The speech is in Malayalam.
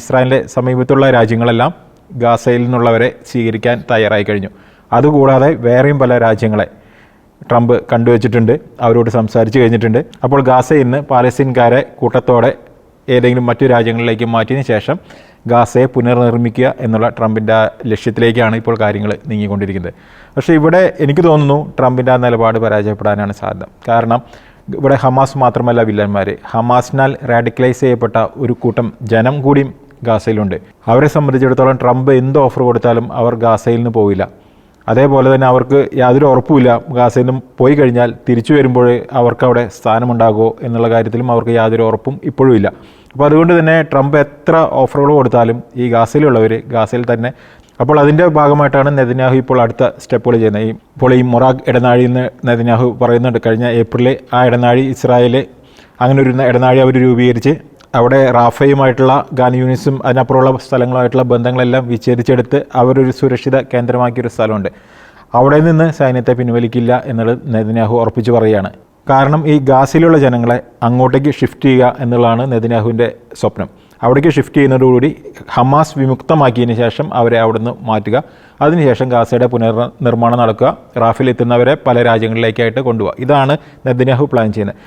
ഇസ്രായേലിൻ്റെ സമീപത്തുള്ള രാജ്യങ്ങളെല്ലാം ഗാസയിൽ നിന്നുള്ളവരെ സ്വീകരിക്കാൻ തയ്യാറായി കഴിഞ്ഞു. അതുകൂടാതെ വേറെയും പല രാജ്യങ്ങളെ ട്രംപ് കണ്ടുവച്ചിട്ടുണ്ട്, അവരോട് സംസാരിച്ച് കഴിഞ്ഞിട്ടുണ്ട്. അപ്പോൾ ഗാസയിൽ നിന്ന് പാലസ്തീൻകാരെ കൂട്ടത്തോടെ ഏതെങ്കിലും മറ്റു രാജ്യങ്ങളിലേക്ക് മാറ്റിയതിന് ശേഷം ഗാസയെ പുനർനിർമ്മിക്കുക എന്നുള്ള ട്രംപിൻ്റെ ലക്ഷ്യത്തിലേക്കാണ് ഇപ്പോൾ കാര്യങ്ങൾ നീങ്ങിക്കൊണ്ടിരിക്കുന്നത്. പക്ഷേ ഇവിടെ എനിക്ക് തോന്നുന്നു ട്രംപിൻ്റെ ആ നിലപാട് പരാജയപ്പെടാനാണ് സാധ്യത. കാരണം ഇവിടെ ഹമാസ് മാത്രമല്ല വില്ലന്മാർ, ഹമാസിനാൽ റാഡിക്കലൈസ് ചെയ്യപ്പെട്ട ഒരു കൂട്ടം ജനം കൂടിയും ഗാസയിലുണ്ട്. അവരെ സംബന്ധിച്ചിടത്തോളം ട്രംപ് എന്ത് ഓഫർ കൊടുത്താലും അവർ ഗാസയിൽ നിന്ന് പോവില്ല. അതേപോലെ തന്നെ അവർക്ക് യാതൊരു ഉറപ്പുമില്ല ഗാസയിൽ നിന്നും പോയി കഴിഞ്ഞാൽ തിരിച്ചു വരുമ്പോൾ അവർക്ക് അവിടെ സ്ഥാനമുണ്ടാകുമോ എന്നുള്ള കാര്യത്തിലും അവർക്ക് യാതൊരു ഉറപ്പും ഇപ്പോഴും ഇല്ല. അപ്പോൾ അതുകൊണ്ട് തന്നെ ട്രംപ് എത്ര ഓഫറുകൾ കൊടുത്താലും ഈ ഗാസയിലുള്ളവർ ഗാസയിൽ തന്നെ. അപ്പോൾ അതിൻ്റെ ഭാഗമായിട്ടാണ് നെതന്യാഹു ഇപ്പോൾ അടുത്ത സ്റ്റെപ്പുകൾ ചെയ്യുന്നത്. ഇപ്പോൾ ഈ മൊറാഖ് ഇടനാഴി എന്ന് നെതന്യാഹു പറയുന്നുണ്ട്. കഴിഞ്ഞ ഏപ്രിലിൽ ആ ഇടനാഴി ഇസ്രായേൽ അങ്ങനെ ഒരു ഇടനാഴി അവർ രൂപീകരിച്ച് അവിടെ റാഫയുമായിട്ടുള്ള ഗാൻ യൂണിസും അതിനപ്പുറമുള്ള സ്ഥലങ്ങളുമായിട്ടുള്ള ബന്ധങ്ങളെല്ലാം വിച്ഛേദിച്ചെടുത്ത് അവരൊരു സുരക്ഷിത കേന്ദ്രമാക്കിയൊരു സ്ഥലമുണ്ട്. അവിടെ നിന്ന് സൈന്യത്തെ പിൻവലിക്കില്ല എന്നുള്ളത് നെതന്യാഹു ഉറപ്പിച്ച് പറയുകയാണ്. കാരണം ഈ ഗാസയിലുള്ള ജനങ്ങളെ അങ്ങോട്ടേക്ക് ഷിഫ്റ്റ് ചെയ്യുക എന്നുള്ളതാണ് നെതന്യാഹുവിൻ്റെ സ്വപ്നം. അവിടേക്ക് ഷിഫ്റ്റ് ചെയ്യുന്നതോടുകൂടി ഹമാസ് വിമുക്തമാക്കിയതിന് ശേഷം അവരെ അവിടുന്ന് മാറ്റുക, അതിനുശേഷം ഗാസയുടെ പുനർനിർമ്മാണം നടക്കുക, റാഫിൽ എത്തുന്നവരെ പല രാജ്യങ്ങളിലേക്കായിട്ട് കൊണ്ടുപോകുക. ഇതാണ് നെതന്യാഹു പ്ലാൻ ചെയ്യുന്നത്.